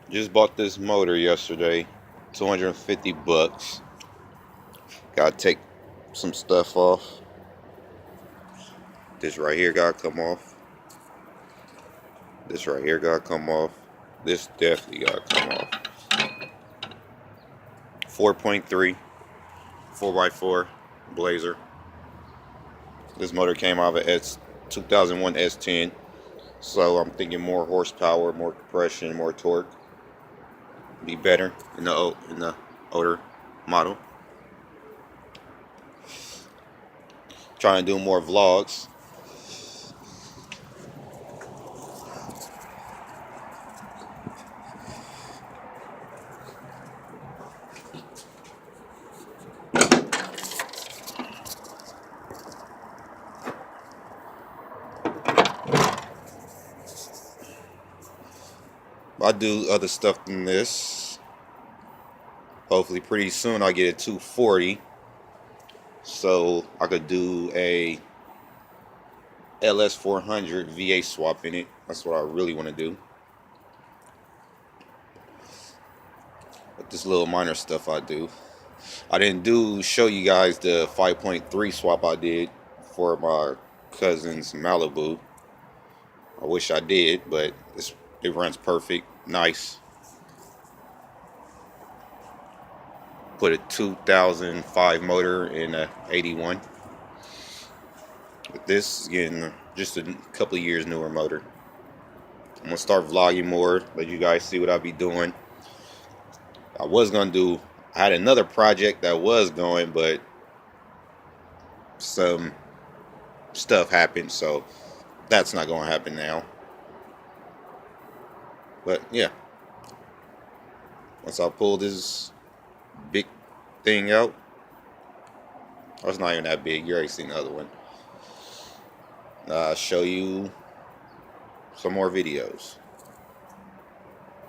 Just bought this motor yesterday, 250 bucks. Gotta take some stuff off. This right here gotta come off. This right here gotta come off. This definitely gotta come off. 4.3, 4x4 Blazer. This motor came out of a 2001 S10. So I'm thinking more horsepower, more compression, more torque. Be better in the older model. Trying to do more vlogs. I do other stuff than this. Hopefully pretty soon I'll get a 240. So I could do a LS400 VA swap in it. That's what I really want to do. But this little minor stuff I do. I didn't show you guys the 5.3 swap I did for my cousin's Malibu. I wish I did, but it runs perfect. Nice. Put a 2005 motor in a 81. But this is getting just a couple of years newer motor. I'm gonna start vlogging more, let you guys see what I'll be doing. I had another project that was going, but some stuff happened, so that's not gonna happen now. But yeah, once I pull this big thing out, oh, it's not even that big. You already seen the other one. I'll show you some more videos.